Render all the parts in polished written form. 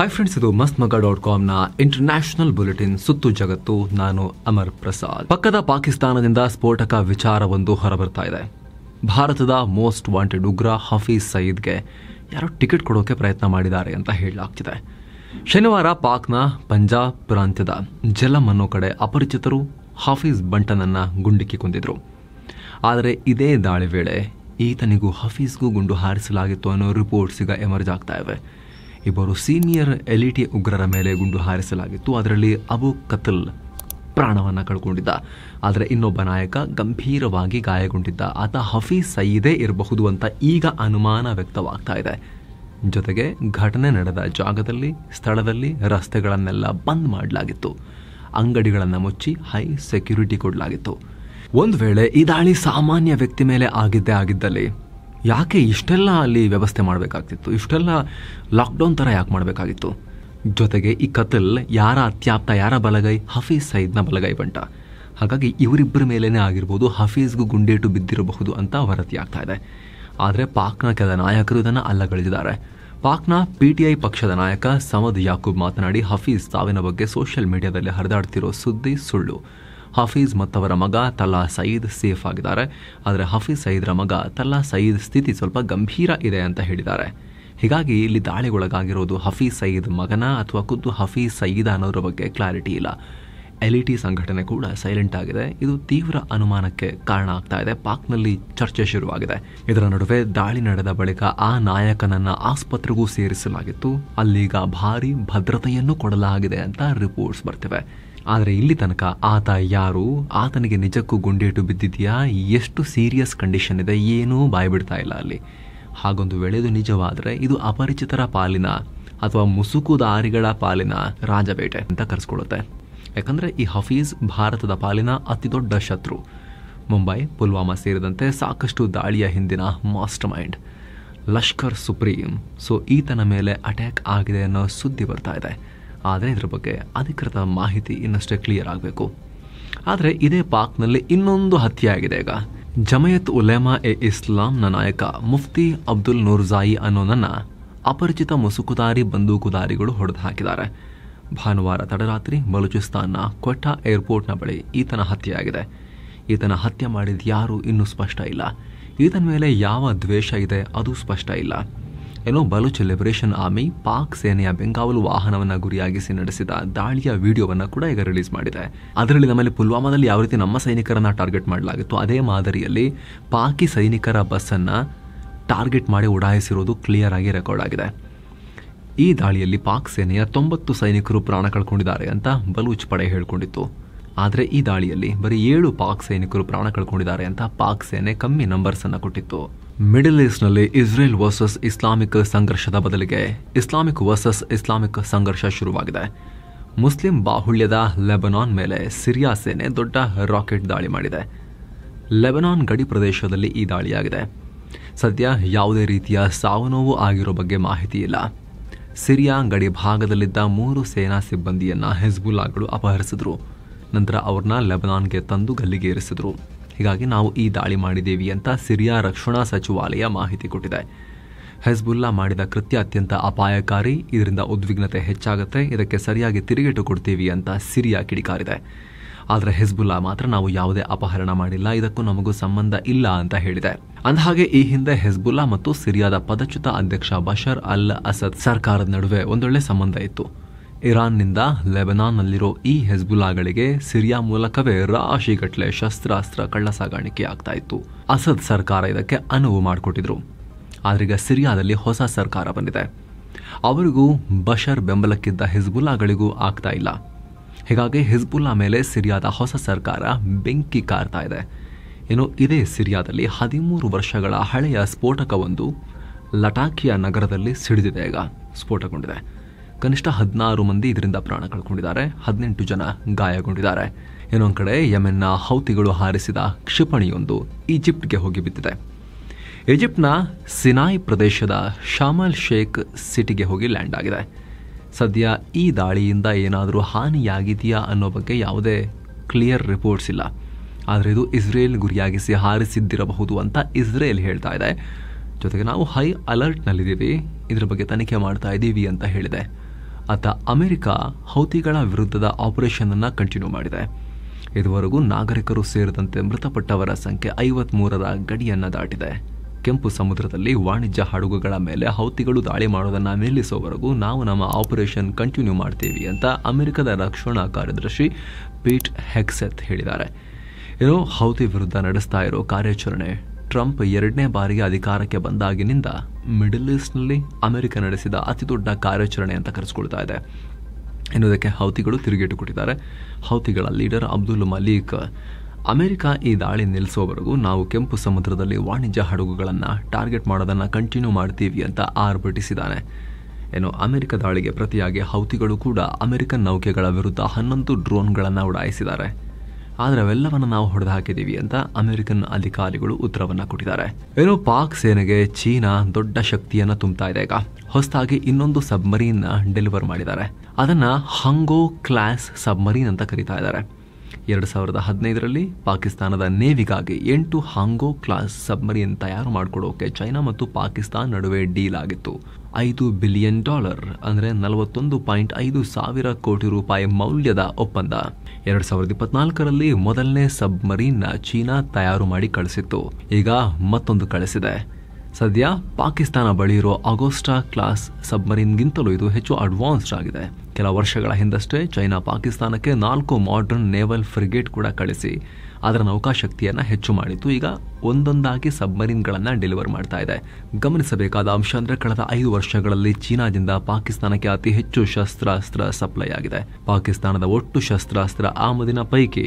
Hi friends, ಇದು ಮಸ್ತ್ಮಗ.com international bulletin ಸುತ್ತು ಜಗತ್ತು. ನಾನು ಅಮರ್ ಪ್ರಸಾದ್. ಪಕ್ಕದ ಪಾಕಿಸ್ತಾನದಿಂದ ಸ್ಫೋಟಕ ವಿಚಾರವೊಂದು ಹೊರಬರ್ತಾ ಇದೆ. ಭಾರತದ ಮೋಸ್ಟ್ ವಾಂಟೆಡ್ ಉಗ್ರ ಹಫೀಜ್ ಸಯೀದ್ಗೆ ಯಾರೋ ಟಿಕೆಟ್ ಕೊಡೋಕೆ ಪ್ರಯತ್ನ ಮಾಡಿದ್ದಾರೆ ಅಂತ ಹೇಳಲಾಗ್ತಿದೆ. ಶನಿವಾರ ಪಾಕ್ನ ಪಂಜಾಬ್ ಪ್ರಾಂತ್ಯದ ಜಲಂ ಅನ್ನೋ ಕಡೆ ಅಪರಿಚಿತರು ಹಫೀಜ್ ಬಂಟನನ್ನ ಗುಂಡಿಕ್ಕಿ ಕೊಂದಿದ್ರು. ಆದರೆ ಇದೇ ದಾಳಿ ವೇಳೆ ಈತನಿಗೂ ಹಫೀಜ್ಗೂ ಗುಂಡು ಹಾರಿಸಲಾಗಿತ್ತು ಅನ್ನೋ ರಿಪೋರ್ಟ್ಸ್ ಈಗ ಎಮರ್ಜ್ ಆಗ್ತಾ ಇವೆ. ಇಬ್ಬರು ಸೀನಿಯರ್ ಎಲಿಟಿ ಉಗ್ರರ ಮೇಲೆ ಗುಂಡು ಹಾರಿಸಲಾಗಿತ್ತು. ಅದರಲ್ಲಿ ಅಬು ಕತ್ಲ್ ಪ್ರಾಣವನ್ನು ಕಳ್ಕೊಂಡಿದ್ದ. ಆದರೆ ಇನ್ನೊಬ್ಬ ನಾಯಕ ಗಂಭೀರವಾಗಿ ಗಾಯಗೊಂಡಿದ್ದ. ಆತ ಹಫೀಜ್ ಸಯೀದೇ ಇರಬಹುದು ಅಂತ ಈಗ ಅನುಮಾನ ವ್ಯಕ್ತವಾಗ್ತಾ ಇದೆ. ಜೊತೆಗೆ ಘಟನೆ ನಡೆದ ಜಾಗದಲ್ಲಿ, ಸ್ಥಳದಲ್ಲಿ ರಸ್ತೆಗಳನ್ನೆಲ್ಲ ಬಂದ್ ಮಾಡಲಾಗಿತ್ತು. ಅಂಗಡಿಗಳನ್ನು ಮುಚ್ಚಿ ಹೈ ಸೆಕ್ಯೂರಿಟಿ ಕೊಡಲಾಗಿತ್ತು. ಒಂದು ವೇಳೆ ಈ ದಾಳಿ ಸಾಮಾನ್ಯ ವ್ಯಕ್ತಿ ಮೇಲೆ ಆಗಿದ್ದಲ್ಲಿ ಯಾಕೆ ಇಷ್ಟೆಲ್ಲ ಅಲ್ಲಿ ವ್ಯವಸ್ಥೆ ಮಾಡಬೇಕಾಗ್ತಿತ್ತು? ಇಷ್ಟೆಲ್ಲ ಲಾಕ್ಡೌನ್ ಥರ ಯಾಕೆ ಮಾಡಬೇಕಾಗಿತ್ತು? ಜೊತೆಗೆ ಈ ಕತ್ಲ್ ಯಾರ ಅತ್ಯಾಪ್ತ, ಯಾರ ಬಲಗೈ? ಹಫೀಜ್ ಸಯೀದ್ನ ಬಲಗೈ ಬಂಟ. ಹಾಗಾಗಿ ಇವರಿಬ್ಬರ ಮೇಲೇನೆ ಆಗಿರ್ಬೋದು, ಹಫೀಜ್ಗೂ ಗುಂಡೇಟು ಬಿದ್ದಿರಬಹುದು ಅಂತ ವರದಿ ಆಗ್ತಾ ಇದೆ. ಆದರೆ ಪಾಕ್ನ ಕೆಲ ನಾಯಕರು ಇದನ್ನು ಅಲ್ಲಗಳೆದಿದ್ದಾರೆ. ಪಾಕ್ನ PTI ಪಕ್ಷದ ನಾಯಕ ಸಮದ್ ಯಾಕೂಬ್ ಮಾತನಾಡಿ, ಹಫೀಜ್ ಸಾವಿನ ಬಗ್ಗೆ ಸೋಷಿಯಲ್ ಮೀಡಿಯಾದಲ್ಲಿ ಹರಿದಾಡ್ತಿರೋ ಸುದ್ದಿ ಸುಳ್ಳು. ಹಫೀಜ್ ಮತ್ತವರ ಮಗ ತಲ್ಲಾ ಸಯೀದ್ ಸೇಫ್ ಆಗಿದ್ದಾರೆ. ಆದರೆ ಹಫೀಜ್ ಸಯೀದ್ರ ಮಗ ತಲ್ಲಾ ಸಯೀದ್ ಸ್ಥಿತಿ ಸ್ವಲ್ಪ ಗಂಭೀರ ಇದೆ ಅಂತ ಹೇಳಿದ್ದಾರೆ. ಹೀಗಾಗಿ ಇಲ್ಲಿ ದಾಳಿಗೊಳಗಾಗಿರೋದು ಹಫೀಜ್ ಸಯೀದ್ ಮಗನ ಅಥವಾ ಖುದ್ದು ಹಫೀಜ್ ಸಯೀದ್ ಅನ್ನೋದ್ರ ಬಗ್ಗೆ ಕ್ಲಾರಿಟಿ ಇಲ್ಲ. LET ಸಂಘಟನೆ ಕೂಡ ಸೈಲೆಂಟ್ ಆಗಿದೆ. ಇದು ತೀವ್ರ ಅನುಮಾನಕ್ಕೆ ಕಾರಣ ಆಗ್ತಾ ಇದೆ. ಪಾಕ್ನಲ್ಲಿ ಚರ್ಚೆ ಶುರುವಾಗಿದೆ. ಇದರ ನಡುವೆ ದಾಳಿ ನಡೆದ ಬಳಿಕ ಆ ನಾಯಕನನ್ನ ಆಸ್ಪತ್ರೆಗೂ ಸೇರಿಸಲಾಗಿತ್ತು. ಅಲ್ಲೀಗ ಭಾರಿ ಭದ್ರತೆಯನ್ನು ಕೊಡಲಾಗಿದೆ ಅಂತ ರಿಪೋರ್ಟ್ಸ್ ಬರ್ತಿವೆ. ಆದರೆ ಇಲ್ಲಿ ತನಕ ಆತ ಯಾರು, ಆತನಿಗೆ ನಿಜಕ್ಕೂ ಗುಂಡೇಟು ಬಿದ್ದಿದೆಯಾ, ಎಷ್ಟು ಸೀರಿಯಸ್ ಕಂಡೀಷನ್ ಇದೆ, ಏನೂ ಬಾಯ್ಬಿಡ್ತಾ ಇಲ್ಲ ಅಲ್ಲಿ. ಹಾಗೊಂದು ವೇಳೆ ಇದು ನಿಜವಾದರೆ ಇದು ಅಪರಿಚಿತರ ಪಾಲಿನ ಅಥವಾ ಮುಸುಕುದಾರಿಗಳ ಪಾಲಿನ ರಾಜಬೇಟೆ ಅಂತ ಕರೆಸ್ಕೊಳ್ಳುತ್ತೆ. ಯಾಕಂದರೆ ಈ ಹಫೀಜ್ ಭಾರತದ ಪಾಲಿನ ಅತಿದೊಡ್ಡ ಶತ್ರು. ಮುಂಬೈ, ಪುಲ್ವಾಮಾ ಸೇರಿದಂತೆ ಸಾಕಷ್ಟು ದಾಳಿಯ ಹಿಂದಿನ master mind, Lashkar supreme. So ಈತನ ಮೇಲೆ ಅಟ್ಯಾಕ್ ಆಗಿದೆ ಅನ್ನೋ ಸುದ್ದಿ ಬರ್ತಾ ಇದೆ. ಆದರೆ ಇದರ ಬಗ್ಗೆ ಅಧಿಕೃತ ಮಾಹಿತಿ ಇನ್ನಷ್ಟೇ ಕ್ಲಿಯರ್ ಆಗಬೇಕು. ಆದರೆ ಇದೇ ಪಾಕ್ನಲ್ಲಿ ಇನ್ನೊಂದು ಹತ್ಯೆ ಆಗಿದೆ ಈಗ. ಜಮಯತ್ ಉಲೇಮಾ ಇಸ್ಲಾಂನ ನಾಯಕ ಮುಫ್ತಿ ಅಬ್ದುಲ್ ನೂರ್ಜಾಯಿ ಅನ್ನೋನನ್ನ ಅಪರಿಚಿತ ಮುಸುಕುದಾರಿ ಬಂದೂಕುದಾರಿಗಳು ಹೊಡೆದು ಹಾಕಿದ್ದಾರೆ. ಭಾನುವಾರ ತಡರಾತ್ರಿ ಬಲೂಚಿಸ್ತಾನ್ನ ಕ್ವೆಟಾ ಏರ್ಪೋರ್ಟ್ನ ಬಳಿ ಈತನ ಹತ್ಯೆಯಾಗಿದೆ. ಈತನ ಹತ್ಯೆ ಮಾಡಿದ ಯಾರು ಇನ್ನೂ ಸ್ಪಷ್ಟ ಇಲ್ಲ. ಈತನ ಮೇಲೆ ಯಾವ ದ್ವೇಷ ಇದೆ ಅದು ಸ್ಪಷ್ಟ ಇಲ್ಲ. ಏನೋ ಬಲೂಚ್ ಲಿಬರೇಷನ್ ಆರ್ಮಿ ಪಾಕ್ ಸೇನೆಯ ಬೆಂಗಾವಲು ವಾಹನವನ್ನು ಗುರಿಯಾಗಿಸಿ ನಡೆಸಿದ ದಾಳಿಯ ವಿಡಿಯೋವನ್ನು ಕೂಡ ಈಗ ರಿಲೀಸ್ ಮಾಡಿದೆ. ಅದರಲ್ಲಿ ನಮ್ಮಲ್ಲಿ ಪುಲ್ವಾಮಾದಲ್ಲಿ ಯಾವ ರೀತಿ ನಮ್ಮ ಸೈನಿಕರನ್ನ ಟಾರ್ಗೆಟ್ ಮಾಡಲಾಗಿತ್ತು, ಅದೇ ಮಾದರಿಯಲ್ಲಿ ಪಾಕಿ ಸೈನಿಕರ ಬಸ್ಸನ್ನು ಟಾರ್ಗೆಟ್ ಮಾಡಿ ಉಡಾಯಿಸಿರೋದು ಕ್ಲಿಯರ್ ಆಗಿ ರೆಕಾರ್ಡ್ ಆಗಿದೆ. ಈ ದಾಳಿಯಲ್ಲಿ ಪಾಕ್ ಸೇನೆಯ 90 ಸೈನಿಕರು ಪ್ರಾಣ ಕಳ್ಕೊಂಡಿದ್ದಾರೆ ಅಂತ ಬಲೂಚ್ ಪಡೆ ಹೇಳಿಕೊಂಡಿತ್ತು. ಆದರೆ ಈ ದಾಳಿಯಲ್ಲಿ ಬರೀ 7 ಪಾಕ್ ಸೈನಿಕರು ಪ್ರಾಣ ಕಳ್ಕೊಂಡಿದ್ದಾರೆ ಅಂತ ಪಾಕ್ ಸೇನೆ ಕಮ್ಮಿ ನಂಬರ್ಸ್ ಅನ್ನು ಕೊಟ್ಟಿತ್ತು. ಮಿಡಲ್ ಈಸ್ಟ್ನಲ್ಲಿ ಇಸ್ರೇಲ್ ವರ್ಸಸ್ ಇಸ್ಲಾಮಿಕ್ ಸಂಘರ್ಷದ ಬದಲಿಗೆ ಇಸ್ಲಾಮಿಕ್ ವರ್ಸಸ್ ಇಸ್ಲಾಮಿಕ್ ಸಂಘರ್ಷ ಶುರುವಾಗಿದೆ. ಮುಸ್ಲಿಂ ಬಾಹುಳ್ಯದ ಲೆಬನಾನ್ ಮೇಲೆ ಸಿರಿಯಾ ಸೇನೆ ದೊಡ್ಡ ರಾಕೆಟ್ ದಾಳಿ ಮಾಡಿದೆ. ಲೆಬನಾನ್ ಗಡಿ ಪ್ರದೇಶದಲ್ಲಿ ಈ ದಾಳಿಯಾಗಿದೆ. ಸದ್ಯ ಯಾವುದೇ ರೀತಿಯ ಸಾವು ನೋವು ಆಗಿರೋ ಬಗ್ಗೆ ಮಾಹಿತಿ ಇಲ್ಲ. ಸಿರಿಯಾ ಗಡಿ ಭಾಗದಲ್ಲಿದ್ದ 3 ಸೇನಾ ಸಿಬ್ಬಂದಿಯನ್ನ ಹಿಜ್ಬುಲ್ಲಾಗಳು ಅಪಹರಿಸಿದ್ರು. ನಂತರ ಅವ್ರನ್ನ ಲೆಬನಾನ್ಗೆ ತಂದು ಗಲ್ಲಿಗೇರಿಸಿದ್ರು. ಹೀಗಾಗಿ ನಾವು ಈ ದಾಳಿ ಮಾಡಿದ್ದೇವೆ ಅಂತ ಸಿರಿಯಾ ರಕ್ಷಣಾ ಸಚಿವಾಲಯ ಮಾಹಿತಿ ಕೊಟ್ಟಿದೆ. ಹೆಜ್ಬುಲ್ಲಾ ಮಾಡಿದ ಕೃತ್ಯ ಅತ್ಯಂತ ಅಪಾಯಕಾರಿ, ಇದರಿಂದ ಉದ್ವಿಗ್ನತೆ ಹೆಚ್ಚಾಗುತ್ತೆ, ಇದಕ್ಕೆ ಸರಿಯಾಗಿ ತಿರುಗೇಟು ಕೊಡ್ತೀವಿ ಅಂತ ಸಿರಿಯಾ ಕಿಡಿಕಾರಿದೆ. ಆದರೆ ಹೆಜ್ಬುಲ್ಲಾ ಮಾತ್ರ ನಾವು ಯಾವುದೇ ಅಪಹರಣ ಮಾಡಿಲ್ಲ, ಇದಕ್ಕೂ ನಮಗೂ ಸಂಬಂಧ ಇಲ್ಲ ಅಂತ ಹೇಳಿದೆ. ಅಂದಹಾಗೆ ಈ ಹಿಂದೆ ಹೆಜ್ಬುಲ್ಲಾ ಮತ್ತು ಸಿರಿಯಾದ ಪದಚ್ಯುತ ಅಧ್ಯಕ್ಷ ಬಶರ್ ಅಲ್ ಅಸದ್ ಸರ್ಕಾರದ ನಡುವೆ ಒಂದೊಳ್ಳೆ ಸಂಬಂಧ ಇತ್ತು. ಇರಾನ್ನಿಂದ ಲೆಬನಾನ್ನಲ್ಲಿರೋ ಈ ಹೆಜ್ಬುಲ್ಲಾಗಳಿಗೆ ಸಿರಿಯಾ ಮೂಲಕವೇ ರಾಶಿಗಟ್ಟಲೆ ಶಸ್ತ್ರಾಸ್ತ್ರ ಕಳ್ಳ ಸಾಗಾಣಿಕೆ ಆಗ್ತಾ ಇತ್ತು. ಅಸದ್ ಸರ್ಕಾರ ಇದಕ್ಕೆ ಅನುವು ಮಾಡಿಕೊಟ್ಟಿದ್ರು. ಆದ್ರೀಗ ಸಿರಿಯಾದಲ್ಲಿ ಹೊಸ ಸರ್ಕಾರ ಬಂದಿದೆ. ಅವರಿಗೂ ಬಶರ್ ಬೆಂಬಲಕ್ಕಿದ್ದ ಹಿಜ್ಬುಲ್ಲಾಗಳಿಗೂ ಆಗ್ತಾ ಇಲ್ಲ. ಹೀಗಾಗಿ ಹಿಜ್ಬುಲ್ಲಾ ಮೇಲೆ ಸಿರಿಯಾದ ಹೊಸ ಸರ್ಕಾರ ಬೆಂಕಿ ಕಾರ್ತಾ ಇದೆ. ಇನ್ನು ಇದೇ ಸಿರಿಯಾದಲ್ಲಿ 13 ವರ್ಷಗಳ ಹಳೆಯ ಸ್ಫೋಟಕವೊಂದು ಲಟಾಕಿಯಾ ನಗರದಲ್ಲಿ ಸಿಡಿದಿದೆ. ಈಗ ಸ್ಫೋಟಗೊಂಡಿದೆ. ಕನಿಷ್ಠ 16 ಮಂದಿ ಇದರಿಂದ ಪ್ರಾಣ ಕಳ್ಕೊಂಡಿದ್ದಾರೆ, 18 ಜನ ಗಾಯಗೊಂಡಿದ್ದಾರೆ. ಇನ್ನೊಂದು ಕಡೆ ಯೆಮೆನ್ನ ಹೌತಿಗಳು ಹಾರಿಸಿದ ಕ್ಷಿಪಣಿಯೊಂದು ಈಜಿಪ್ಟ್ಗೆ ಹೋಗಿ ಬಿದ್ದಿದೆ. ಈಜಿಪ್ಟ್ನ ಸಿನಾಯ್ ಪ್ರದೇಶದ ಶಾಮಲ್ ಶೇಖ್ ಸಿಟಿಗೆ ಹೋಗಿ ಲ್ಯಾಂಡ್ ಆಗಿದೆ. ಸದ್ಯ ಈ ದಾಳಿಯಿಂದ ಏನಾದರೂ ಹಾನಿಯಾಗಿದೆಯಾ ಅನ್ನೋ ಬಗ್ಗೆ ಯಾವುದೇ ಕ್ಲಿಯರ್ ರಿಪೋರ್ಟ್ಸ್ ಇಲ್ಲ. ಆದರೆ ಇದು ಇಸ್ರೇಲ್ ಗುರಿಯಾಗಿಸಿ ಹಾರಿಸಿದ್ದಿರಬಹುದು ಅಂತ ಇಸ್ರೇಲ್ ಹೇಳ್ತಾ ಇದೆ. ಜೊತೆಗೆ ನಾವು ಹೈ ಅಲರ್ಟ್ನಲ್ಲಿದ್ದೀವಿ, ಇದರ ಬಗ್ಗೆ ತನಿಖೆ ಮಾಡ್ತಾ ಇದ್ದೀವಿ ಅಂತ ಹೇಳಿದೆ. ಅತ್ತ ಅಮೆರಿಕ ಹೌತಿಗಳ ವಿರುದ್ಧದ ಆಪರೇಷನ್ ಅನ್ನು ಕಂಟಿನ್ಯೂ ಮಾಡಿದೆ. ಇದುವರೆಗೂ ನಾಗರಿಕರು ಸೇರಿದಂತೆ ಮೃತಪಟ್ಟವರ ಸಂಖ್ಯೆ 53ರ ಗಡಿಯನ್ನು ದಾಟಿದೆ. ಕೆಂಪು ಸಮುದ್ರದಲ್ಲಿ ವಾಣಿಜ್ಯ ಹಡಗುಗಳ ಮೇಲೆ ಹೌತಿಗಳು ದಾಳಿ ಮಾಡೋದನ್ನು ನಿಲ್ಲಿಸೋವರೆಗೂ ನಾವು ನಮ್ಮ ಆಪರೇಷನ್ ಕಂಟಿನ್ಯೂ ಮಾಡ್ತೀವಿ ಅಂತ ಅಮೆರಿಕದ ರಕ್ಷಣಾ ಕಾರ್ಯದರ್ಶಿ ಪೀಟ್ ಹೆಗ್ಸೆತ್ ಹೇಳಿದ್ದಾರೆ. ಏನೋ ಹೌತಿ ವಿರುದ್ಧ ನಡೆಸ್ತಾ ಇರೋ ಕಾರ್ಯಾಚರಣೆ ಟ್ರಂಪ್ 2ನೇ ಬಾರಿಗೆ ಅಧಿಕಾರಕ್ಕೆ ಬಂದಾಗಿನಿಂದ ಮಿಡಲ್ ಈಸ್ಟ್ನಲ್ಲಿ ಅಮೆರಿಕ ನಡೆಸಿದ ಅತಿದೊಡ್ಡ ಕಾರ್ಯಾಚರಣೆ ಅಂತ ಕರೆಸಿಕೊಳ್ತಾ ಇದೆ ಎನ್ನುವುದಕ್ಕೆ ಹೌತಿಗಳು ತಿರುಗೇಟು ಕೊಟ್ಟಿದ್ದಾರೆ. ಹೌತಿಗಳ ಲೀಡರ್ ಅಬ್ದುಲ್ ಮಲೀಕ್ ಅಮೆರಿಕ ಈ ದಾಳಿ ನಿಲ್ಲಿಸೋವರೆಗೂ ನಾವು ಕೆಂಪು ಸಮುದ್ರದಲ್ಲಿ ವಾಣಿಜ್ಯ ಹಡಗುಗಳನ್ನು ಟಾರ್ಗೆಟ್ ಮಾಡೋದನ್ನು ಕಂಟಿನ್ಯೂ ಮಾಡ್ತೀವಿ ಅಂತ ಆರ್ಭಟಿಸಿದ್ದಾನೆ. ಏನು ಅಮೆರಿಕ ದಾಳಿಗೆ ಪ್ರತಿಯಾಗಿ ಹೌತಿಗಳು ಕೂಡ ಅಮೆರಿಕನ್ ನೌಕೆಗಳ ವಿರುದ್ಧ 11 ಡ್ರೋನ್ಗಳನ್ನು ಉಡಾಯಿಸಿದ್ದಾರೆ. ಆದರೆ ಅವೆಲ್ಲವನ್ನು ನಾವು ಹೊಡೆದು ಹಾಕಿದ್ದೀವಿ ಅಂತ ಅಮೆರಿಕನ್ ಅಧಿಕಾರಿಗಳು ಉತ್ತರವನ್ನು ಕೊಟ್ಟಿದ್ದಾರೆ. ಏನೋ ಪಾಕ್ ಸೇನೆಗೆ ಚೀನಾ ದೊಡ್ಡ ಶಕ್ತಿಯನ್ನು ತುಂಬ್ತಾ ಇದೆ. ಈಗ ಹೊಸದಾಗಿ ಇನ್ನೊಂದು ಸಬ್ಮರೀನ್ ಡೆಲಿವರ್ ಮಾಡಿದ್ದಾರೆ. ಅದನ್ನು ಹಂಗೋ ಕ್ಲಾಸ್ ಸಬ್ಮರೀನ್ ಅಂತ ಕರೀತಾ ಇದ್ದಾರೆ. 2015ರಲ್ಲಿ ಪಾಕಿಸ್ತಾನದ ನೇವಿಗಾಗಿ 8 ಹಾಂಗೋ ಕ್ಲಾಸ್ ಸಬ್ಮರೀನ್ ತಯಾರು ಮಾಡಿಕೊಡೋಕೆ ಚೈನಾ ಮತ್ತು ಪಾಕಿಸ್ತಾನ ನಡುವೆ ಡೀಲ್ ಆಗಿತ್ತು. $5 ಬಿಲಿಯನ್ ಅಂದರೆ 41.5 ಸಾವಿರ ಕೋಟಿ ರೂಪಾಯಿ ಮೌಲ್ಯದ ಒಪ್ಪಂದ. 2024ರಲ್ಲಿ ಮೊದಲನೇ ಸಬ್ಮರೀನ್ ಚೀನಾ ತಯಾರು ಮಾಡಿ ಕಳಿಸಿತ್ತು. ಈಗ ಮತ್ತೊಂದು ಕಳಿಸಿದೆ. ಸದ್ಯ ಪಾಕಿಸ್ತಾನ ಬಳಿ ಇರೋ ಅಗೋಸ್ಟಾ ಕ್ಲಾಸ್ ಸಬ್ಮರೀನ್ಗಿಂತಲೂ ಇದು ಹೆಚ್ಚು ಅಡ್ವಾನ್ಸ್ಡ್ ಆಗಿದೆ. ಕೆಲ ವರ್ಷಗಳ ಹಿಂದಷ್ಟೇ ಚೈನಾ ಪಾಕಿಸ್ತಾನಕ್ಕೆ 4 ಮಾಡರ್ನ್ ನೇವಲ್ ಫ್ರಿಗೇಟ್ ಕೂಡ ಕಳಿಸಿ ಅದರ ನೌಕಾಶಕ್ತಿಯನ್ನು ಹೆಚ್ಚು ಮಾಡಿತ್ತು. ಈಗ ಒಂದೊಂದಾಗಿ ಸಬ್ಮರೀನ್ಗಳನ್ನು ಡೆಲಿವರ್ ಮಾಡ್ತಾ ಇದೆ. ಗಮನಿಸಬೇಕಾದ ಅಂಶ ಅಂದರೆ ಕಳೆದ 5 ವರ್ಷಗಳಲ್ಲಿ ಚೀನಾದಿಂದ ಪಾಕಿಸ್ತಾನಕ್ಕೆ ಅತಿ ಹೆಚ್ಚು ಶಸ್ತ್ರಾಸ್ತ್ರ ಸಪ್ಲೈ ಆಗಿದೆ. ಪಾಕಿಸ್ತಾನದ ಒಟ್ಟು ಶಸ್ತ್ರಾಸ್ತ್ರ ಆಮದಿನ ಪೈಕಿ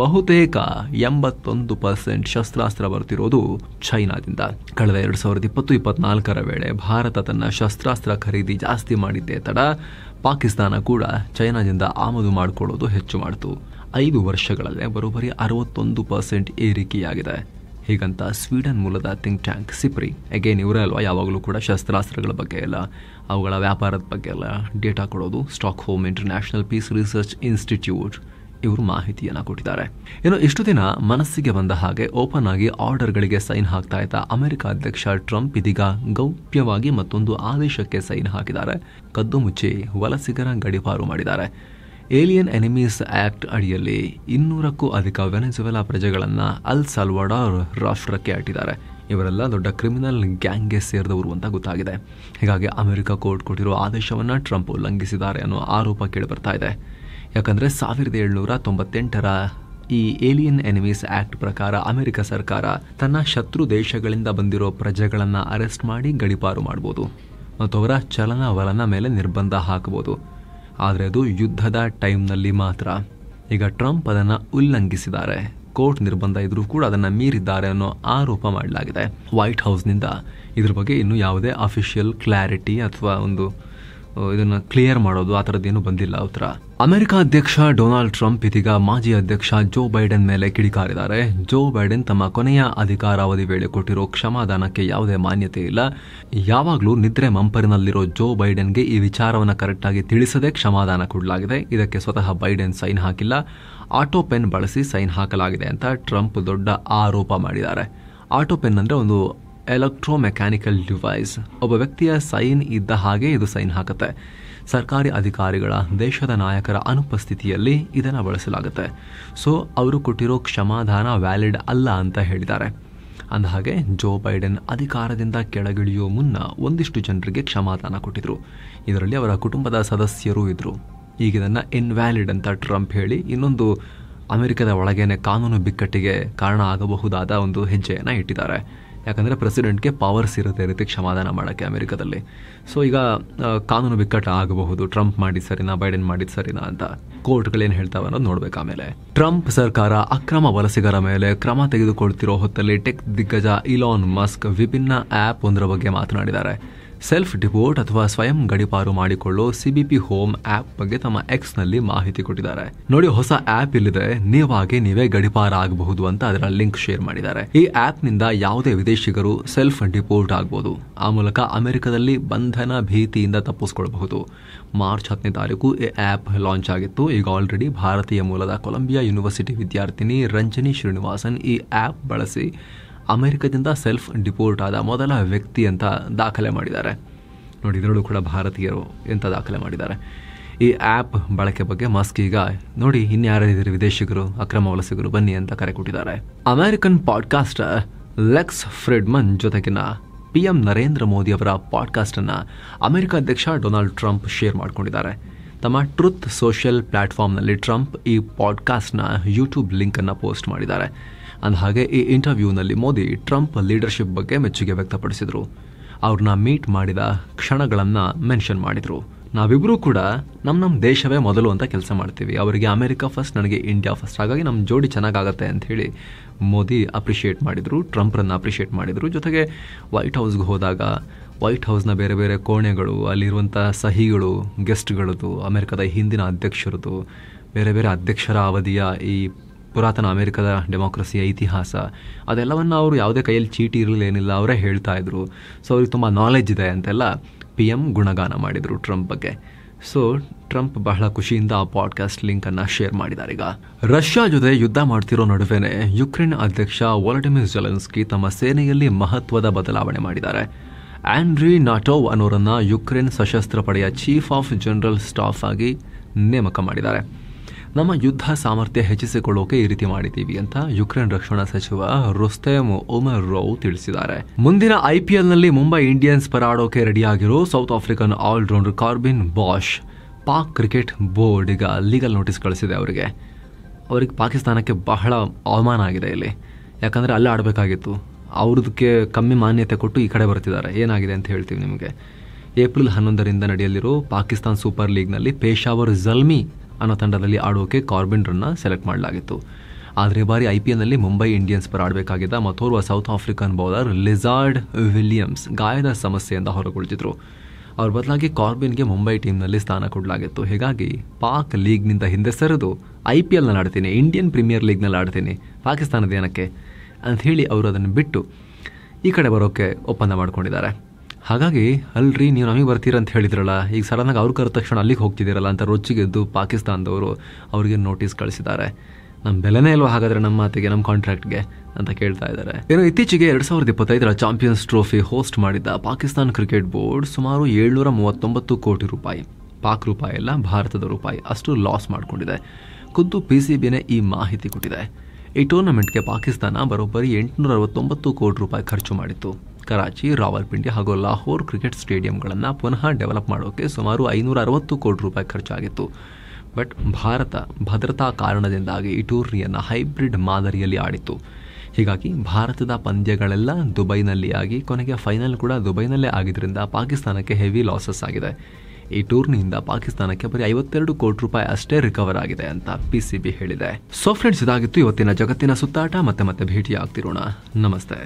ಬಹುತೇಕ 81% ಶಸ್ತ್ರಾಸ್ತ್ರ ಬರ್ತಿರೋದು ಚೈನಾದಿಂದ. ಕಳೆದ 2020-24ರ ವೇಳೆ ಭಾರತ ತನ್ನ ಶಸ್ತ್ರಾಸ್ತ್ರ ಖರೀದಿ ಜಾಸ್ತಿ ಮಾಡಿದ್ದೇ ತಡ ಪಾಕಿಸ್ತಾನ ಕೂಡ ಚೈನಾದಿಂದ ಆಮದು ಮಾಡಿಕೊಳ್ಳೋದು ಹೆಚ್ಚು ಮಾಡಿತು. 5 ವರ್ಷಗಳಲ್ಲೇ ಬರೋಬ್ಬರಿ 61% ಏರಿಕೆಯಾಗಿದೆ. ಹೀಗಂತ ಸ್ವೀಡನ್ ಮೂಲದ ಥಿಂಕ್ ಟ್ಯಾಂಕ್ ಸಿಪ್ರಿ, ಅಗೇನ್ ಇವರೇ ಅಲ್ವಾ ಯಾವಾಗಲೂ ಕೂಡ ಶಸ್ತ್ರಾಸ್ತ್ರಗಳ ಬಗ್ಗೆ ಎಲ್ಲ ಅವುಗಳ ವ್ಯಾಪಾರದ ಬಗ್ಗೆ ಎಲ್ಲ ಡೇಟಾ ಕೊಡೋದು. Stock home international piece research institute ಇವರು ಮಾಹಿತಿಯನ್ನು ಕೊಟ್ಟಿದ್ದಾರೆ. ಇನ್ನು ಇಷ್ಟು ದಿನ ಮನಸ್ಸಿಗೆ ಬಂದ ಹಾಗೆ ಓಪನ್ ಆಗಿ ಆರ್ಡರ್ಗಳಿಗೆ ಸೈನ್ ಹಾಕ್ತಾ ಇದ್ದ ಅಮೆರಿಕ ಅಧ್ಯಕ್ಷ ಟ್ರಂಪ್ ಇದೀಗ ಗೌಪ್ಯವಾಗಿ ಮತ್ತೊಂದು ಆದೇಶಕ್ಕೆ ಸೈನ್ ಹಾಕಿದ್ದಾರೆ. ಕದ್ದು ಮುಚ್ಚಿ ವಲಸಿಗರ ಗಡೀಪಾರು ಮಾಡಿದ್ದಾರೆ. ಏಲಿಯನ್ ಎನಿಮೀಸ್ ಆಕ್ಟ್ ಅಡಿಯಲ್ಲಿ 200ಕ್ಕೂ ಅಧಿಕ ವೆನೆಜುವೆಲಾ ಪ್ರಜೆಗಳನ್ನು ಅಲ್ ಸಾಲ್ವಡಾರ್ ರಾಷ್ಟ್ರಕ್ಕೆ ಅಟ್ಟಿದ್ದಾರೆ. ಇವರೆಲ್ಲ ದೊಡ್ಡ ಕ್ರಿಮಿನಲ್ ಗ್ಯಾಂಗ್ಗೆ ಸೇರಿದವರು ಅಂತ ಗೊತ್ತಾಗಿದೆ. ಹೀಗಾಗಿ ಅಮೆರಿಕ ಕೋರ್ಟ್ ಕೊಟ್ಟಿರೋ ಆದೇಶವನ್ನು ಟ್ರಂಪ್ ಉಲ್ಲಂಘಿಸಿದ್ದಾರೆ ಅನ್ನೋ ಆರೋಪ ಕೇಳಿಬರ್ತಾ ಇದೆ. ಯಾಕಂದರೆ 1798ರ ಈ ಏಲಿಯನ್ ಎನಿಮೀಸ್ ಆಕ್ಟ್ ಪ್ರಕಾರ ಅಮೆರಿಕ ಸರ್ಕಾರ ತನ್ನ ಶತ್ರು ದೇಶಗಳಿಂದ ಬಂದಿರೋ ಪ್ರಜೆಗಳನ್ನು ಅರೆಸ್ಟ್ ಮಾಡಿ ಗಡೀಪಾರು ಮಾಡ್ಬೋದು ಮತ್ತು ಅವರ ಚಲನವಲನ ಮೇಲೆ ನಿರ್ಬಂಧ ಹಾಕಬಹುದು. ಆದರೆ ಅದು ಯುದ್ಧದ ಟೈಮ್ನಲ್ಲಿ ಮಾತ್ರ. ಈಗ ಟ್ರಂಪ್ ಅದನ್ನು ಉಲ್ಲಂಘಿಸಿದ್ದಾರೆ. ಕೋರ್ಟ್ ನಿರ್ಬಂಧ ಇದ್ರೂ ಕೂಡ ಅದನ್ನು ಮೀರಿದ್ದಾರೆ ಅನ್ನೋ ಆರೋಪ ಮಾಡಲಾಗಿದೆ. ವೈಟ್ ಹೌಸ್ನಿಂದ ಇದ್ರ ಬಗ್ಗೆ ಇನ್ನೂ ಯಾವುದೇ ಅಫಿಷಿಯಲ್ ಕ್ಲಾರಿಟಿ ಅಥವಾ ಒಂದು ಇದನ್ನು ಕ್ಲಿಯರ್ ಮಾಡೋದು ಆ ಥರದ್ದೇನು ಬಂದಿಲ್ಲ ಉತ್ತರ. ಅಮೆರಿಕ ಅಧ್ಯಕ್ಷ ಡೊನಾಲ್ಡ್ ಟ್ರಂಪ್ ಇದೀಗ ಮಾಜಿ ಅಧ್ಯಕ್ಷ ಜೋ ಬೈಡೆನ್ ಮೇಲೆ ಕಿಡಿಕಾರಿದ್ದಾರೆ. ಜೋ ಬೈಡೆನ್ ತಮ್ಮ ಕೊನೆಯ ಅಧಿಕಾರಾವಧಿ ವೇಳೆ ಕೊಟ್ಟಿರೋ ಕ್ಷಮಾದಾನಕ್ಕೆ ಯಾವುದೇ ಮಾನ್ಯತೆ ಇಲ್ಲ. ಯಾವಾಗಲೂ ನಿದ್ರೆ ಮಂಪರಿನಲ್ಲಿರೋ ಜೋ ಬೈಡೆನ್ಗೆ ಈ ವಿಚಾರವನ್ನು ಕರೆಕ್ಟಾಗಿ ತಿಳಿಸದೆ ಕ್ಷಮಾದಾನ ಕೊಡಲಾಗಿದೆ. ಇದಕ್ಕೆ ಸ್ವತಃ ಬೈಡೆನ್ ಸೈನ್ ಹಾಕಿಲ್ಲ, ಆಟೋ ಪೆನ್ ಬಳಸಿ ಸೈನ್ ಹಾಕಲಾಗಿದೆ ಅಂತ ಟ್ರಂಪ್ ದೊಡ್ಡ ಆರೋಪ ಮಾಡಿದ್ದಾರೆ. ಆಟೋ ಪೆನ್ ಅಂದರೆ ಒಂದು ಎಲೆಕ್ಟ್ರೋಮೆಕ್ಯಾನಿಕಲ್ ಡಿವೈಸ್. ಒಬ್ಬ ವ್ಯಕ್ತಿಯ ಸೈನ್ ಇದ್ದ ಹಾಗೆ ಇದು ಸೈನ್ ಹಾಕುತ್ತೆ. ಸರ್ಕಾರಿ ಅಧಿಕಾರಿಗಳ, ದೇಶದ ನಾಯಕರ ಅನುಪಸ್ಥಿತಿಯಲ್ಲಿ ಇದನ್ನು ಬಳಸಲಾಗುತ್ತೆ. ಸೊ ಅವರು ಕೊಟ್ಟಿರೋ ಕ್ಷಮಾದಾನ ವ್ಯಾಲಿಡ್ ಅಲ್ಲ ಅಂತ ಹೇಳಿದ್ದಾರೆ. ಅಂದಹಾಗೆ ಜೋ ಬೈಡೆನ್ ಅಧಿಕಾರದಿಂದ ಕೆಳಗಿಳಿಯೋ ಮುನ್ನ ಒಂದಿಷ್ಟು ಜನರಿಗೆ ಕ್ಷಮಾದಾನ ಕೊಟ್ಟಿದ್ರು. ಇದರಲ್ಲಿ ಅವರ ಕುಟುಂಬದ ಸದಸ್ಯರೂ ಇದ್ರು. ಈಗ ಇದನ್ನು ಇನ್ವ್ಯಾಲಿಡ್ ಅಂತ ಟ್ರಂಪ್ ಹೇಳಿ ಇನ್ನೊಂದು ಅಮೆರಿಕದ ಒಳಗೇನೆ ಕಾನೂನು ಬಿಕ್ಕಟ್ಟಿಗೆ ಕಾರಣ ಆಗಬಹುದಾದ ಒಂದು ಹೆಜ್ಜೆಯನ್ನು ಇಟ್ಟಿದ್ದಾರೆ. ಯಾಕಂದರೆ ಪ್ರೆಸಿಡೆಂಟ್ಗೆ ಪವರ್ಸ್ ಇರುತ್ತೆ ರೀತಿ ಕ್ಷಮಾದಾನ ಮಾಡೋಕ್ಕೆ ಅಮೆರಿಕದಲ್ಲಿ. ಸೊ ಈಗ ಕಾನೂನು ಬಿಕ್ಕಟ್ಟು ಆಗಬಹುದು. ಟ್ರಂಪ್ ಮಾಡಿದ ಸರಿನಾ, ಬೈಡೆನ್ ಮಾಡಿದ ಸರಿನಾ ಅಂತ ಕೋರ್ಟ್ಗಳೇನು ಹೇಳ್ತಾವೆ ಅನ್ನೋದು ನೋಡ್ಬೇಕು. ಆಮೇಲೆ ಟ್ರಂಪ್ ಸರ್ಕಾರ ಅಕ್ರಮ ವಲಸಿಗರ ಮೇಲೆ ಕ್ರಮ ತೆಗೆದುಕೊಳ್ತಿರೋ ಹೊತ್ತಲ್ಲಿ ಟೆಕ್ ದಿಗ್ಗಜ ಇಲಾನ್ ಮಸ್ಕ್ ವಿಭಿನ್ನ ಆ್ಯಪ್ ಒಂದರ ಬಗ್ಗೆ ಮಾತನಾಡಿದ್ದಾರೆ. ಸೆಲ್ಫ್ ಡಿಪೋರ್ಟ್ ಅಥವಾ ಸ್ವಯಂ ಗಡೀಪಾರು ಮಾಡಿಕೊಳ್ಳೋ CBP ಹೋಮ್ ಆ್ಯಪ್ ಬಗ್ಗೆ ತಮ್ಮ ಎಕ್ಸ್ನಲ್ಲಿ ಮಾಹಿತಿ ಕೊಟ್ಟಿದ್ದಾರೆ. ನೋಡಿ, ಹೊಸ ಆ್ಯಪ್ ಇಲ್ಲಿದೆ, ನೀವೇ ಗಡೀಪಾರ ಆಗಬಹುದು ಅಂತ ಅದರ ಲಿಂಕ್ ಶೇರ್ ಮಾಡಿದ್ದಾರೆ. ಈ ಆ್ಯಪ್ನಿಂದ ಯಾವುದೇ ವಿದೇಶಿಗರು ಸೆಲ್ಫ್ ಡಿಪೋರ್ಟ್ ಆಗಬಹುದು. ಆ ಮೂಲಕ ಅಮೆರಿಕದಲ್ಲಿ ಬಂಧನ ಭೀತಿಯಿಂದ ತಪ್ಪಿಸ್ಕೊಳ್ಬಹುದು. ಮಾರ್ಚ್ 10ನೇ ತಾರೀಕು ಈ ಆ್ಯಪ್ ಲಾಂಚ್ ಆಗಿತ್ತು. ಈಗ ಆಲ್ರೆಡಿ ಭಾರತೀಯ ಮೂಲದ ಕೊಲಂಬಿಯಾ ಯೂನಿವರ್ಸಿಟಿ ವಿದ್ಯಾರ್ಥಿನಿ ರಂಜನಿ ಶ್ರೀನಿವಾಸನ್ ಈ ಆ್ಯಪ್ ಬಳಸಿ ಅಮೆರಿಕದಿಂದ ಸೆಲ್ಫ್ ಡಿಪೋರ್ಟ್ ಆದ ಮೊದಲ ವ್ಯಕ್ತಿ ಅಂತ ದಾಖಲೆ ಮಾಡಿದ್ದಾರೆ. ನೋಡಿ, ಇದರಲ್ಲೂ ಕೂಡ ಭಾರತೀಯರು ಎಂಥ ದಾಖಲೆ ಮಾಡಿದ್ದಾರೆ. ಈ ಆ್ಯಪ್ ಬಳಕೆ ಬಗ್ಗೆ ಮಸ್ಕ್ ಈಗ ನೋಡಿ ಇನ್ಯಾರಿದ್ದೀರಿ ವಿದೇಶಿಗರು, ಅಕ್ರಮ ವಲಸಿಗರು ಬನ್ನಿ ಅಂತ ಕರೆ ಕೊಟ್ಟಿದ್ದಾರೆ. ಅಮೆರಿಕನ್ ಪಾಡ್ಕಾಸ್ಟರ್ ಲೆಕ್ಸ್ ಫ್ರಿಡ್ಮನ್ ಜೊತೆಗಿನ PM ನರೇಂದ್ರ ಮೋದಿ ಅವರ ಪಾಡ್ಕಾಸ್ಟ್ ಅನ್ನ ಅಮೆರಿಕ ಅಧ್ಯಕ್ಷ ಡೊನಾಲ್ಡ್ ಟ್ರಂಪ್ ಶೇರ್ ಮಾಡಿಕೊಂಡಿದ್ದಾರೆ. ತಮ್ಮ ಟ್ರುತ್ ಸೋಷಿಯಲ್ ಪ್ಲಾಟ್ಫಾರ್ಮ್ನಲ್ಲಿ ಟ್ರಂಪ್ ಈ ಪಾಡ್ಕಾಸ್ಟ್ನ ಯೂಟ್ಯೂಬ್ ಲಿಂಕ್ ಅನ್ನು ಪೋಸ್ಟ್ ಮಾಡಿದ್ದಾರೆ. ಅಂದಹಾಗೆ ಈ ಇಂಟರ್ವ್ಯೂನಲ್ಲಿ ಮೋದಿ ಟ್ರಂಪ್ ಲೀಡರ್ಶಿಪ್ ಬಗ್ಗೆ ಮೆಚ್ಚುಗೆ ವ್ಯಕ್ತಪಡಿಸಿದರು. ಅವ್ರನ್ನ ಮೀಟ್ ಮಾಡಿದ ಕ್ಷಣಗಳನ್ನು ಮೆನ್ಷನ್ ಮಾಡಿದರು. ನಾವಿಬ್ಬರೂ ಕೂಡ ನಮ್ಮ ದೇಶವೇ ಮೊದಲು ಅಂತ ಕೆಲಸ ಮಾಡ್ತೀವಿ, ಅವರಿಗೆ ಅಮೆರಿಕ ಫಸ್ಟ್, ನನಗೆ ಇಂಡಿಯಾ ಫಸ್ಟ್, ಹಾಗಾಗಿ ನಮ್ಮ ಜೋಡಿ ಚೆನ್ನಾಗಾಗತ್ತೆ ಅಂತ ಹೇಳಿ ಮೋದಿ ಅಪ್ರಿಷಿಯೇಟ್ ಮಾಡಿದರು, ಟ್ರಂಪ್ರನ್ನು ಅಪ್ರಿಷಿಯೇಟ್ ಮಾಡಿದರು. ಜೊತೆಗೆ ವೈಟ್ ಹೌಸ್ಗೆ ಹೋದಾಗ ವೈಟ್ ಹೌಸ್ನ ಬೇರೆ ಬೇರೆ ಕೋಣೆಗಳು, ಅಲ್ಲಿರುವಂಥ ಸಹಿಗಳು, ಗೆಸ್ಟ್ಗಳದ್ದು, ಅಮೆರಿಕದ ಹಿಂದಿನ ಅಧ್ಯಕ್ಷರದ್ದು, ಬೇರೆ ಬೇರೆ ಅಧ್ಯಕ್ಷರ ಅವಧಿಯ ಈ ಪುರಾತನ ಅಮೆರಿಕದ ಡೆಮೋಕ್ರಸಿಯ ಇತಿಹಾಸ, ಅದೆಲ್ಲವನ್ನು ಅವರು ಯಾವುದೇ ಕೈಯಲ್ಲಿ ಚೀಟಿ ಇರಲಿಲ್ಲ, ಏನಿಲ್ಲ, ಅವರೇ ಹೇಳ್ತಾ ಇದ್ರು. ಸೊ ಅವ್ರಿಗೆ ತುಂಬ ನಾಲೆಜ್ ಇದೆ ಅಂತೆಲ್ಲ PM ಗುಣಗಾನ ಮಾಡಿದರು ಟ್ರಂಪ್ ಬಗ್ಗೆ. ಸೊ ಟ್ರಂಪ್ ಬಹಳ ಖುಷಿಯಿಂದ ಆ ಪಾಡ್ಕಾಸ್ಟ್ ಲಿಂಕನ್ನು ಶೇರ್ ಮಾಡಿದ್ದಾರೆ. ಈಗ ರಷ್ಯಾ ಜೊತೆ ಯುದ್ಧ ಮಾಡ್ತಿರೋ ನಡುವೆನೇ ಯುಕ್ರೇನ್ ಅಧ್ಯಕ್ಷ ವೊಲಡಿಮಿರ್ ಜೆಲೆನ್ಸ್ಕಿ ತಮ್ಮ ಸೇನೆಯಲ್ಲಿ ಮಹತ್ವದ ಬದಲಾವಣೆ ಮಾಡಿದ್ದಾರೆ. ಆಂಡ್ರಿ ನಾಟೋವ್ ಅನ್ನೋರನ್ನ ಯುಕ್ರೇನ್ ಸಶಸ್ತ್ರ ಪಡೆಯ ಚೀಫ್ ಆಫ್ ಜನರಲ್ ಸ್ಟಾಫ್ ಆಗಿ ನೇಮಕ ಮಾಡಿದ್ದಾರೆ. ನಮ್ಮ ಯುದ್ಧ ಸಾಮರ್ಥ್ಯ ಹೆಚ್ಚಿಸಿಕೊಳ್ಳೋಕೆ ಈ ರೀತಿ ಮಾಡಿದ್ದೀವಿ ಅಂತ ಯುಕ್ರೇನ್ ರಕ್ಷಣಾ ಸಚಿವ ರುಸ್ತೆಮ್ ಉಮರೋವ್ ತಿಳಿಸಿದ್ದಾರೆ. ಮುಂದಿನ IPLನಲ್ಲಿ ಮುಂಬೈ ಇಂಡಿಯನ್ಸ್ ಪರ ಆಡೋಕೆ ರೆಡಿಯಾಗಿರೋ south African allrounder Corbin Bosch Pak cricket board ಈಗ ಲೀಗಲ್ ನೋಟಿಸ್ ಕಳಿಸಿದೆ. ಅವರಿಗೆ ಪಾಕಿಸ್ತಾನಕ್ಕೆ ಬಹಳ ಅವಮಾನ ಆಗಿದೆ ಇಲ್ಲಿ. ಯಾಕಂದರೆ ಅಲ್ಲೇ ಆಡಬೇಕಾಗಿತ್ತು, ಅವ್ರದಕ್ಕೆ ಕಮ್ಮಿ ಮಾನ್ಯತೆ ಕೊಟ್ಟು ಈ ಕಡೆ ಬರ್ತಿದ್ದಾರೆ. ಏನಾಗಿದೆ ಅಂತ ಹೇಳ್ತೀವಿ ನಿಮಗೆ. ಏಪ್ರಿಲ್ 11ರಿಂದ ನಡೆಯಲಿರೋ ಪಾಕಿಸ್ತಾನ್ ಸೂಪರ್ ಲೀಗ್ನಲ್ಲಿ ಪೇಶಾವರ್ ಜಲ್ಮಿ ಅನ್ನೋ ತಂಡದಲ್ಲಿ ಆಡೋಕೆ ಕಾರ್ಬಿನ್ರನ್ನ ಸೆಲೆಕ್ಟ್ ಮಾಡಲಾಗಿತ್ತು. ಆದರೆ ಬಾರಿ IPLನಲ್ಲಿ ಮುಂಬೈ ಇಂಡಿಯನ್ಸ್ ಪರ ಆಡಬೇಕಾಗಿದ್ದ ಮತ್ತೋರ್ವ ಸೌತ್ ಆಫ್ರಿಕನ್ ಬೌಲರ್ ಲಿಜಾರ್ಡ್ ವಿಲಿಯಮ್ಸ್ ಗಾಯದ ಸಮಸ್ಯೆಯಿಂದ ಹೊರಗುಳಿದಿದ್ರು. ಅವ್ರ ಬದಲಾಗಿ ಕಾರ್ಬಿನ್ಗೆ ಮುಂಬೈ ಟೀಮ್ನಲ್ಲಿ ಸ್ಥಾನ ಕೊಡಲಾಗಿತ್ತು. ಹೀಗಾಗಿ ಪಾಕ್ ಲೀಗ್ನಿಂದ ಹಿಂದೆ ಸರಿದು IPLನಲ್ಲಿ ಆಡ್ತೀನಿ, ಇಂಡಿಯನ್ ಪ್ರೀಮಿಯರ್ ಲೀಗ್ನಲ್ಲಿ ಆಡ್ತೀನಿ, ಪಾಕಿಸ್ತಾನದ ಏನಕ್ಕೆ ಅಂತ ಹೇಳಿ ಅವರು ಅದನ್ನು ಬಿಟ್ಟು ಈ ಕಡೆ ಬರೋಕ್ಕೆ ಒಪ್ಪಂದ ಮಾಡ್ಕೊಂಡಿದ್ದಾರೆ. ಹಾಗಾಗಿ ಅಲ್ರಿ ನೀವು ನಮಗೆ ಬರ್ತೀರಂತ ಹೇಳಿದ್ರಲ್ಲ, ಈಗ ಸಡನ್ನಾಗಿ ಅವ್ರು ಕರೆದ ತಕ್ಷಣ ಅಲ್ಲಿಗೆ ಹೋಗ್ತಿದ್ದೀರಲ್ಲ ಅಂತ ರೊಚ್ಚಿಗೆದ್ದು ಪಾಕಿಸ್ತಾನದವರು ಅವರಿಗೆ ನೋಟಿಸ್ ಕಳಿಸಿದ್ದಾರೆ. ನಮ್ಮ ಬೆಲೆನೇ ಇಲ್ವಾ ಹಾಗಾದರೆ ನಮ್ಮ ಮಾತಿಗೆ, ನಮ್ಮ ಕಾಂಟ್ರಾಕ್ಟ್ಗೆ ಅಂತ ಕೇಳ್ತಾ ಇದ್ದಾರೆ. ಇನ್ನು ಇತ್ತೀಚೆಗೆ 2025ರ ಚಾಂಪಿಯನ್ಸ್ ಟ್ರೋಫಿ ಹೋಸ್ಟ್ ಮಾಡಿದ್ದ ಪಾಕಿಸ್ತಾನ್ ಕ್ರಿಕೆಟ್ ಬೋರ್ಡ್ ಸುಮಾರು 739 ಕೋಟಿ ರೂಪಾಯಿ, ಪಾಕ್ ರೂಪಾಯಿ ಅಲ್ಲ ಭಾರತದ ರೂಪಾಯಿ, ಅಷ್ಟು ಲಾಸ್ ಮಾಡಿಕೊಂಡಿದೆ. ಖುದ್ದು PCBನೇ ಈ ಮಾಹಿತಿ ಕೊಟ್ಟಿದೆ. ಈ ಟೂರ್ನಮೆಂಟ್ಗೆ ಪಾಕಿಸ್ತಾನ ಬರೋಬ್ಬರಿ 869 ಕೋಟಿ ರೂಪಾಯಿ ಖರ್ಚು ಮಾಡಿತ್ತು. ಕರಾಚಿ, ರಾವಲ್ಪಿಂಡಿ ಹಾಗೂ ಲಾಹೋರ್ ಕ್ರಿಕೆಟ್ ಸ್ಟೇಡಿಯಂಗಳನ್ನು ಪುನಃ ಡೆವಲಪ್ ಮಾಡೋಕೆ ಸುಮಾರು 560 ಕೋಟಿ ರೂಪಾಯಿ ಖರ್ಚಾಗಿತ್ತು. ಬಟ್ ಭಾರತ ಭದ್ರತಾ ಕಾರಣದಿಂದಾಗಿ ಈ ಟೂರ್ನಿಯನ್ನು ಹೈಬ್ರಿಡ್ ಮಾದರಿಯಲ್ಲಿ ಆಡಿತ್ತು. ಹೀಗಾಗಿ ಭಾರತದ ಪಂದ್ಯಗಳೆಲ್ಲ ದುಬೈನಲ್ಲಿ ಆಗಿ ಕೊನೆಗೆ ಫೈನಲ್ ಕೂಡ ದುಬೈನಲ್ಲೇ ಆಗಿದ್ದರಿಂದ ಪಾಕಿಸ್ತಾನಕ್ಕೆ ಹೆವಿ ಲಾಸಸ್ ಆಗಿದೆ. ಈ ಟೂರ್ನಿಯಿಂದ ಪಾಕಿಸ್ತಾನಕ್ಕೆ ಬರೀ 52 ಕೋಟಿ ರೂಪಾಯಿ ಅಷ್ಟೇ ರಿಕವರ್ ಆಗಿದೆ ಅಂತ PCB ಹೇಳಿದೆ. ಸೊ ಫ್ರೆಂಡ್ಸ್, ಇದಾಗಿತ್ತು ಇವತ್ತಿನ ಜಗತ್ತಿನ ಸುತ್ತಾಟ. ಮತ್ತೆ ಭೇಟಿ ಆಗ್ತಿರೋಣ. ನಮಸ್ತೆ.